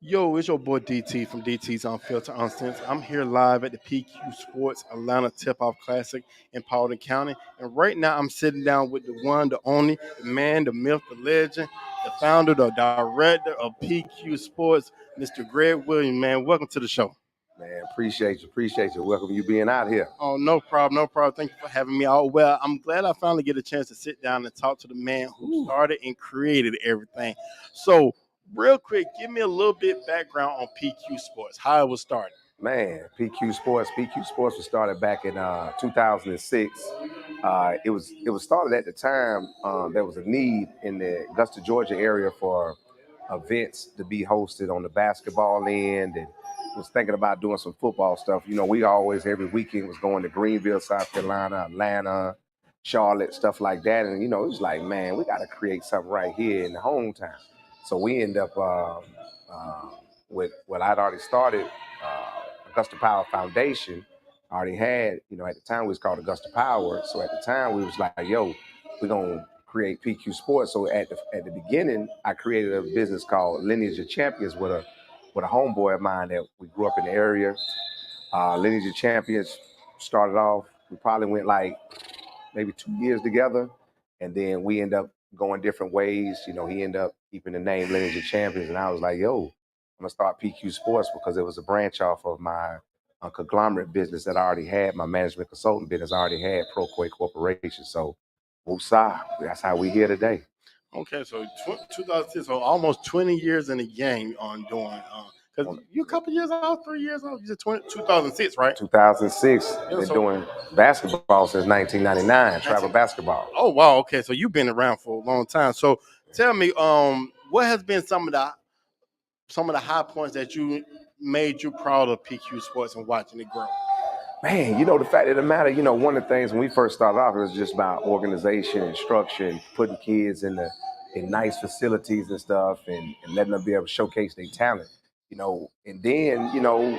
Yo, it's your boy DT from DT's Unfiltered Uncensored. I'm here live at the PQ Sports Atlanta Tip-Off Classic in Paulding County. And right now I'm sitting down with the one, the only, the man, the myth, the legend, the founder, the director of PQ Sports, Mr. Greg Williams, man. Welcome to the show. Man, appreciate you. Welcome you being out here. Oh, no problem, no problem. Thank you for having me out. Well, I'm glad I finally get a chance to sit down and talk to the man who started and created everything. So, real quick, give me a little bit background on PQ Sports, how it was started. Man, PQ Sports was started back in 2006. It was started at the time. There was a need in the Augusta, Georgia area for events to be hosted on the basketball end, and was thinking about doing some football stuff. You know, we always every weekend was going to Greenville, South Carolina, Atlanta, Charlotte, stuff like that. And it was like, man, we got to create something right here in the hometown. So we end up with what I'd already started. Augusta Power Foundation already had, at the time we was called Augusta Power. So at the time we was like, yo, we're gonna create PQ Sports. So at the beginning, I created a business called Lineage of Champions with a homeboy of mine that we grew up in the area. Lineage of Champions started off. We probably went like maybe 2 years together, and then we end up going different ways. He ended up keeping the name Lineage of Champions, and I was like, yo, I'm gonna start PQ Sports because it was a branch off of my conglomerate business that I already had, my management consulting business. I already had Proquay Corporation. So, woosah, that's how we here today. Okay, so 2006, so almost 20 years in the game on doing, because you a couple years old, 3 years old, you said 2006, right? 2006, been doing basketball since 1999, travel basketball. Oh, wow, okay, so you've been around for a long time. So tell me, what has been some of the high points that you made you proud of PQ Sports and watching it grow? Man, the fact of the matter, one of the things when we first started off, it was just about organization and structure and putting kids in nice facilities and stuff, and letting them be able to showcase their talent. And then,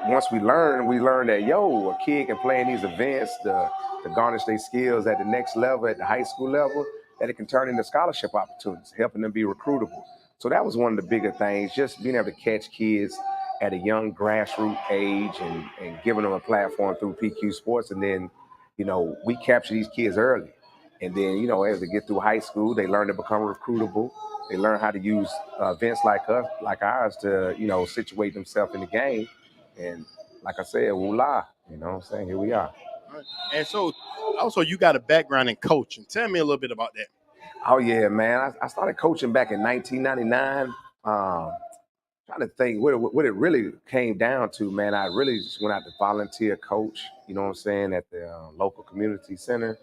once we learned that, yo, a kid can play in these events to garnish their skills at the next level, at the high school level, that it can turn into scholarship opportunities, helping them be recruitable. So that was one of the bigger things, just being able to catch kids at a young grassroots age and giving them a platform through PQ Sports. And then, we capture these kids early. And then, as they get through high school, they learn to become recruitable. They learn how to use events like ours to, situate themselves in the game. And like I said, voila, what I'm saying? Here we are. Right. And so, also, you got a background in coaching. Tell me a little bit about that. Oh, yeah, man. I started coaching back in 1999. Trying to think what it really came down to, man. I really just went out to volunteer coach, you know what I'm saying, at the local community center.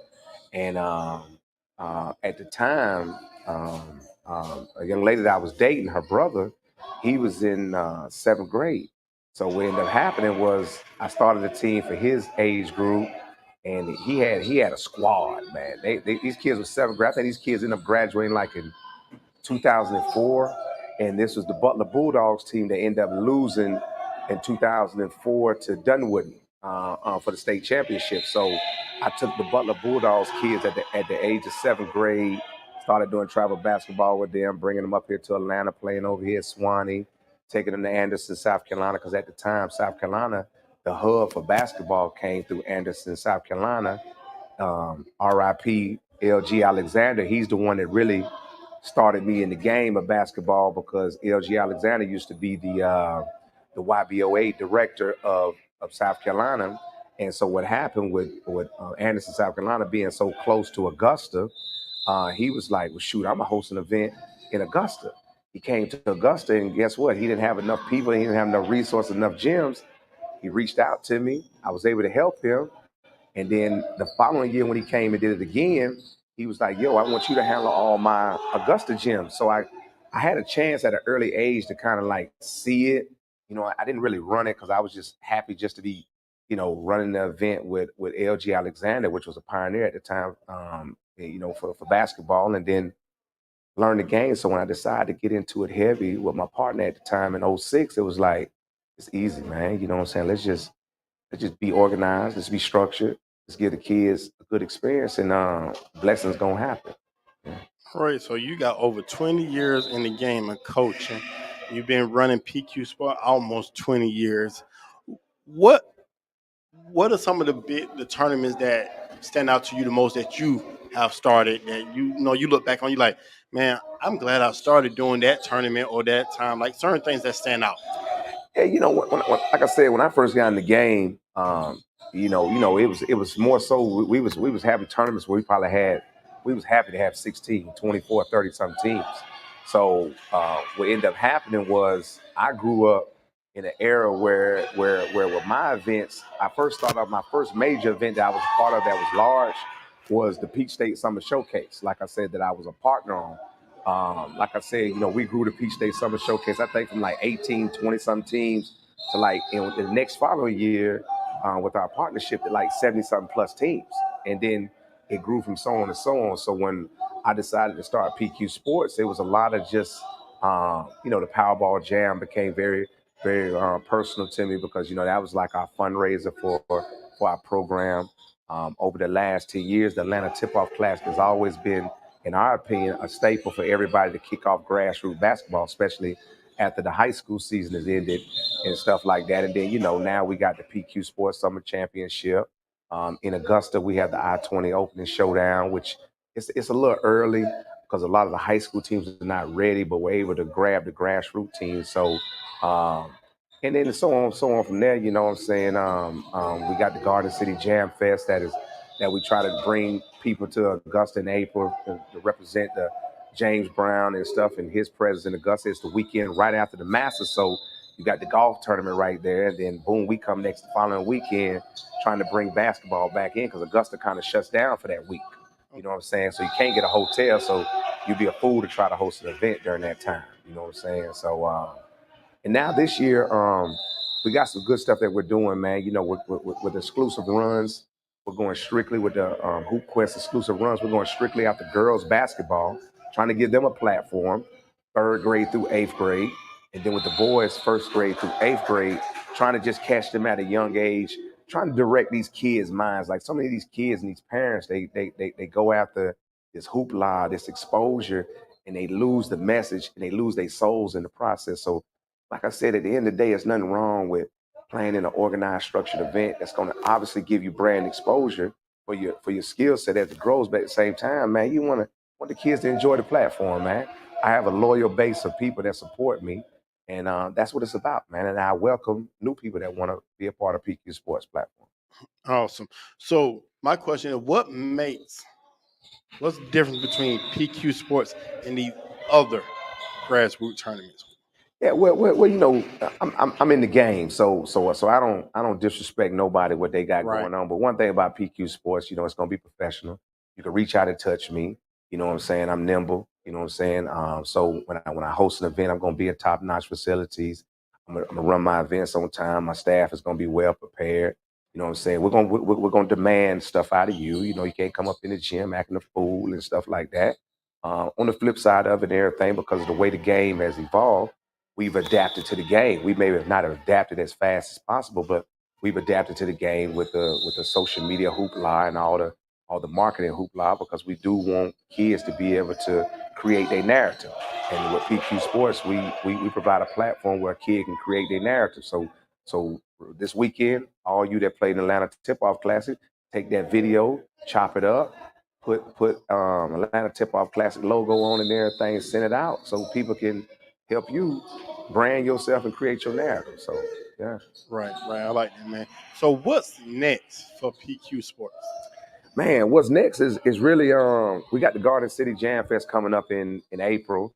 And at the time, a young lady that I was dating, her brother, he was in seventh grade. So what ended up happening was I started a team for his age group, and he had a squad, man. These kids were seventh grade. I think these kids ended up graduating like in 2004, and this was the Butler Bulldogs team that ended up losing in 2004 to Dunwoody for the state championship. So I took the Butler Bulldogs kids at the age of seventh grade, started doing travel basketball with them, bringing them up here to Atlanta, playing over here at Swanee, taking them to Anderson, South Carolina, because at the time, South Carolina, the hub for basketball came through Anderson, South Carolina. RIP LG Alexander, he's the one that really started me in the game of basketball because LG Alexander used to be the YBOA director of South Carolina. And so what happened with Anderson, South Carolina being so close to Augusta, he was like, well, shoot, I'm going to host an event in Augusta. He came to Augusta, and guess what? He didn't have enough people. He didn't have enough resources, enough gyms. He reached out to me. I was able to help him. And then the following year when he came and did it again, he was like, yo, I want you to handle all my Augusta gyms. So I had a chance at an early age to kind of like see it. I didn't really run it because I was just happy just to be, running the event with LG Alexander, which was a pioneer at the time, for basketball, and then learn the game. So when I decided to get into it heavy with my partner at the time in '06, it was like, it's easy, man. You know what I'm saying? Let's just be organized. Let's be structured. Let's give the kids a good experience, and blessings gonna happen. Yeah. All right, so you got over 20 years in the game of coaching. You've been running PQ Sport almost 20 years. What what are some of the tournaments that stand out to you the most that you have started that you look back on you like, man, I'm glad I started doing that tournament or that time, like certain things that stand out. Yeah, like I said, when I first got in the game, it was more so we was having tournaments where we was happy to have 16, 24, 30 some teams. So what ended up happening was I grew up in an era where with my events, I first started off my first major event that I was a part of that was large was the Peach State Summer Showcase. Like I said, that I was a partner on. Like I said, we grew the Peach State Summer Showcase, I think from like 18, 20 some teams to like in the next following year with our partnership to like 70 something plus teams. And then it grew from so on and so on. So when I decided to start PQ Sports, it was a lot of just, the Powerball Jam became very, very personal to me because, that was like our fundraiser for our program. Over the last 10 years, the Atlanta Tip-Off Classic has always been, in our opinion, a staple for everybody to kick off grassroots basketball, especially after the high school season has ended and stuff like that. And then, now we got the PQ Sports Summer Championship. In Augusta, we have the I-20 Opening Showdown, which it's a little early because a lot of the high school teams are not ready, but we're able to grab the grassroots teams. So, and then so on from there, you know what I'm saying? We got the Garden City Jam Fest that we try to bring people to Augusta in April to represent the James Brown and stuff and his presence in Augusta. It's the weekend right after the Masters. So you got the golf tournament right there. And then boom, we come next the following weekend trying to bring basketball back in because Augusta kind of shuts down for that week. You know what I'm saying? So you can't get a hotel. So you'd be a fool to try to host an event during that time. You know what I'm saying? So and now this year, we got some good stuff that we're doing, man. With exclusive runs, we're going strictly with the Hoop Quest exclusive runs. We're going strictly after girls basketball, trying to give them a platform, third grade through eighth grade, and then with the boys, first grade through eighth grade, trying to just catch them at a young age, trying to direct these kids' minds. Like so many of these kids and these parents, they go after this hoopla, this exposure, and they lose the message and they lose their souls in the process. So like I said, at the end of the day, there's nothing wrong with playing in an organized, structured event that's going to obviously give you brand exposure for your skill set as it grows. But at the same time, man, you want the kids to enjoy the platform, man. I have a loyal base of people that support me, and that's what it's about, man. And I welcome new people that want to be a part of PQ Sports platform. Awesome. So my question is, what's the difference between PQ Sports and these other grassroots tournaments? Yeah, I'm in the game, so I don't disrespect nobody what they got Right. going on. But one thing about PQ Sports, it's gonna be professional. You can reach out and touch me. You know what I'm saying? I'm nimble. You know what I'm saying? So when I host an event, I'm gonna be in top notch facilities. I'm gonna run my events on time. My staff is gonna be well prepared. You know what I'm saying? We're gonna demand stuff out of you. You can't come up in the gym acting a fool and stuff like that. On the flip side of it and everything, because of the way the game has evolved, we've adapted to the game. We may have not adapted as fast as possible, but we've adapted to the game with the social media hoopla and all the marketing hoopla because we do want kids to be able to create their narrative. And with PQ Sports, we provide a platform where a kid can create their narrative. So this weekend, all you that played in Atlanta Tip Off Classic, take that video, chop it up, put Atlanta Tip Off Classic logo on and everything, send it out so people can help you brand yourself and create your narrative. So yeah. Right, right. I like that, man. So what's next for PQ Sports? Man, what's next is really we got the Garden City Jam Fest coming up in April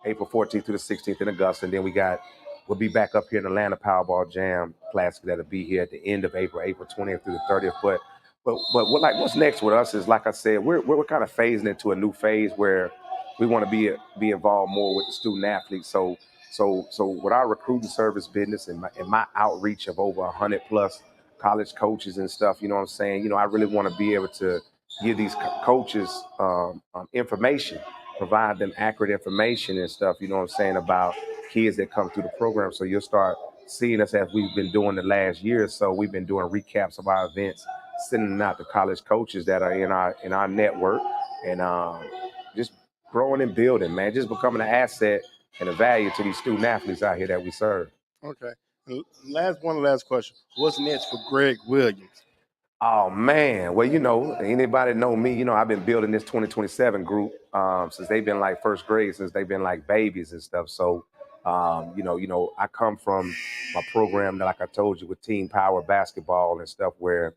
14th through the 16th in Augusta, and then we'll be back up here in Atlanta Powerball Jam Classic that'll be here at the end of April 20th through the 30th. But what's next with us is like I said, we're kind of phasing into a new phase where we want to be involved more with the student athletes. So with our recruiting service business and my outreach of over 100 plus college coaches and stuff, you know what I'm saying? I really want to be able to give these coaches information, provide them accurate information and stuff, you know what I'm saying, about kids that come through the program. So you'll start seeing us as we've been doing the last year or so. We've been doing recaps of our events, sending them out to college coaches that are in our network, and just growing and building, man, just becoming an asset and the value to these student athletes out here that we serve. Okay. And last question. What's next for Greg Williams? Oh man, well anybody know me? I've been building this 2027 group since they've been like first grade, since they've been like babies and stuff. So, I come from my program that, like I told you, with Team Power basketball and stuff, where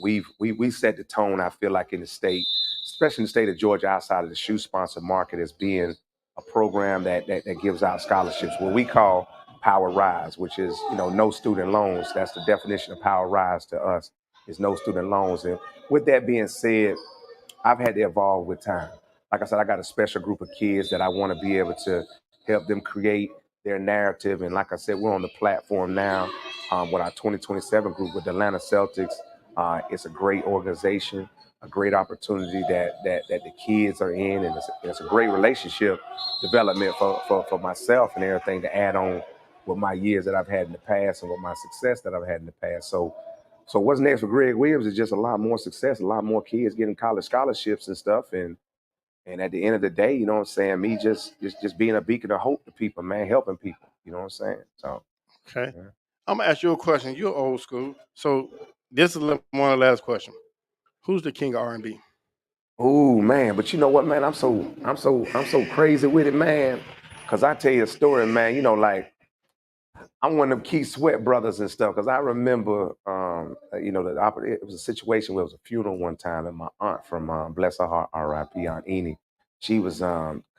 we set the tone. I feel like in the state, especially in the state of Georgia, outside of the shoe sponsor market, as being a program that gives out scholarships, what we call Power Rise, which is no student loans. That's the definition of Power Rise to us, is no student loans. And with that being said, I've had to evolve with time. Like I said, I got a special group of kids that I want to be able to help them create their narrative. And like I said, we're on the platform now with our 2027 group with the Atlanta Celtics. It's a great organization, a great opportunity that the kids are in, and it's a great relationship development for myself and everything to add on with my years that I've had in the past and with my success that I've had in the past. So what's next for Greg Williams is just a lot more success, a lot more kids getting college scholarships and stuff. And at the end of the day, you know what I'm saying, me just being a beacon of hope to people, man, helping people. You know what I'm saying? So Okay. yeah. I'm gonna ask you a question. You're old school, so this is one of the last question. Who's the king of R&B? Oh man, but you know what, man? I'm so crazy with it, man. Cause I tell you a story, man. Like I'm one of them Key Sweat brothers and stuff. Cause I remember, it was a situation where it was a funeral one time, and my aunt from bless her heart, R.I.P. Aunt Eni, she was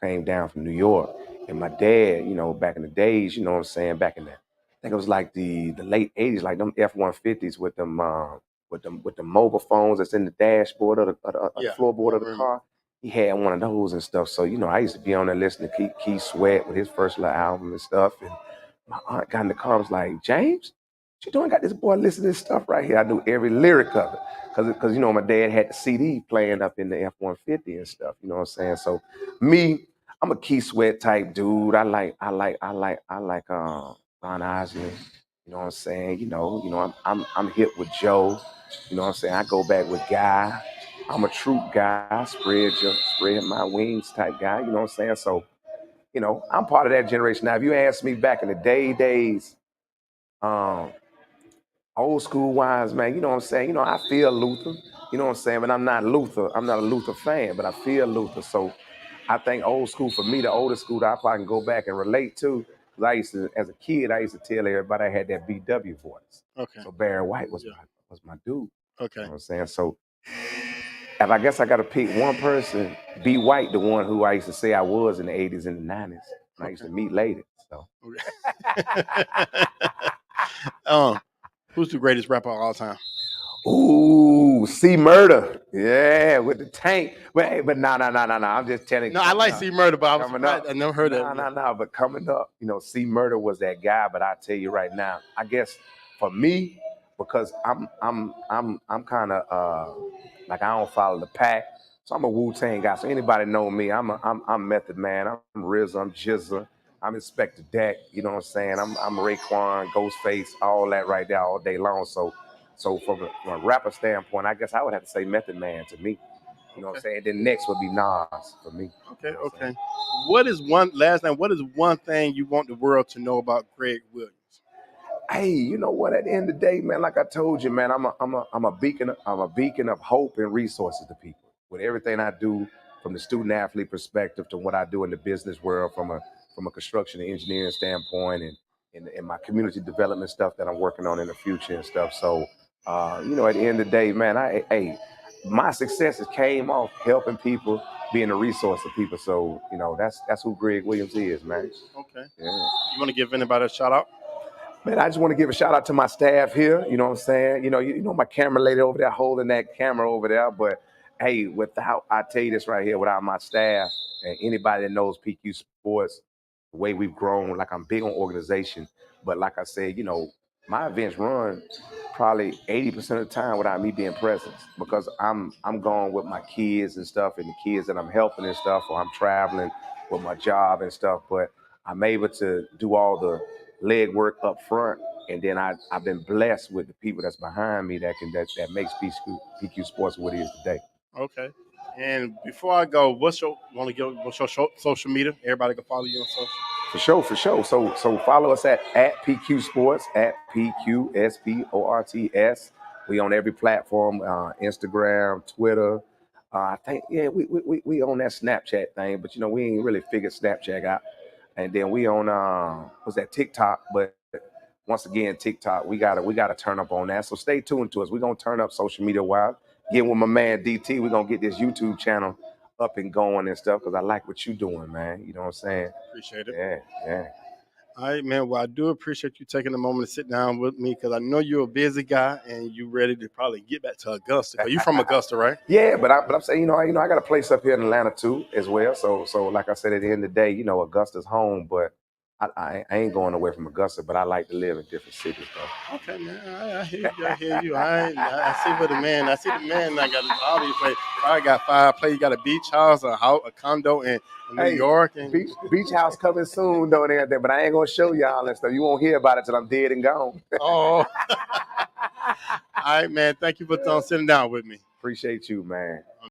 came down from New York, and my dad, back in the days, you know what I'm saying, back in the, I think it was like the late '80s, like them F-150s with them with the mobile phones that's in the dashboard of the Yeah, floorboard I of the remember. car. He had one of those and stuff. So I used to be on there listening to Key Sweat with his first little album and stuff, and my aunt got in the car and was like, James, what you doing? Got this boy listening to this stuff right here. I knew every lyric of it. Because my dad had the CD playing up in the F-150 and stuff. You know what I'm saying? So me, I'm a Key Sweat type dude. I like Ron Isley. You know what I'm saying? I'm hip with Joe. You know what I'm saying? I go back with Guy. I'm a troop guy, spread my wings type guy. You know what I'm saying? So I'm part of that generation. Now, if you ask me back in the days, um, old school wise, man, you know what I'm saying? I feel Luther, you know what I'm saying? But I'm not Luther. I'm not a Luther fan, but I feel Luther. So I think old school for me, the oldest school that I probably can go back and relate to, because I used to, as a kid, I used to tell everybody I had that BW voice. Okay. So Barry White was Yeah. my dude. You Okay. know what I'm saying? So if I guess I got to pick one person, B White, the one who I used to say I was in the 80s and the 90s, and I used Okay. to meet ladies. So. Okay. um, who's the greatest rapper of all time? Ooh, C Murder. Yeah, with the tank. But hey, but no. I'm just telling you, No, I coming like up. C Murder, but I was Coming surprised. up. I never heard of No, him. no, Yeah. no. But coming up, C Murder was that guy. But I tell you right now, I guess for me, because I'm kind of like I don't follow the pack. So I'm a Wu-Tang guy. So anybody know me, I'm Method Man. I'm Riz, I'm Jizza. I'm Inspector Deck. You know what I'm saying? I'm Raekwon, Ghostface, all that right there all day long. So from a rapper standpoint, I guess I would have to say Method Man to me. You know what I'm Okay. saying? Then next would be Nas for me. Okay. You know what I'm Okay. saying? What is one last name? What is one thing you want the world to know about Greg Williams? Hey, you know what? At the end of the day, man, like I told you, man, I'm a beacon of hope and resources to people. With everything I do, from the student athlete perspective to what I do in the business world, from a construction and engineering standpoint, and my community development stuff that I'm working on in the future and stuff. So, at the end of the day, man, my successes came off helping people, being a resource to people. So, that's who Greg Williams is, man. Okay. Yeah. You want to give anybody a shout out? Man, I just want to give a shout out to my staff here. You know what I'm saying? You know my camera lady over there holding that camera over there. But hey, I tell you this right here, without my staff and anybody that knows PQ Sports, the way we've grown, like I'm big on organization. But like I said, my events run probably 80% of the time without me being present, because I'm going with my kids and stuff, and the kids that I'm helping and stuff, or I'm traveling with my job and stuff. But I'm able to do all the leg work up front, and then I've been blessed with the people that's behind me that makes PQ Sports what it is today. Okay. And before I go, what's your social media? Everybody can follow you on social. For sure. So follow us at PQSports, at PQSports. We on every platform, Instagram, Twitter. I think we on that Snapchat thing, but we ain't really figured Snapchat out. And then we on what's that, TikTok, but once again TikTok, we gotta turn up on that. So stay tuned to us. We're gonna turn up social media wise. Get with my man DT. We're gonna get this YouTube channel up and going and stuff because I like what you doing, man. You know what I'm saying? Appreciate it. Yeah. All right, man. Well, I do appreciate you taking a moment to sit down with me because I know you're a busy guy and you ready to probably get back to Augusta. Cause you from Augusta, right? Yeah, but I'm saying, I got a place up here in Atlanta too as well. So like I said, at the end of the day, Augusta's home, but I ain't going away from Augusta, but I like to live in different cities though. Okay, man. I hear you. I hear you. I see where the man. I see the man. I got all these places. I got 5 places. You got a beach house, a condo in New York, and beach house coming soon though, and everything. But I ain't gonna show y'all and stuff. You won't hear about it till I'm dead and gone. Oh. All right, man. Thank you for sitting down with me. Appreciate you, man.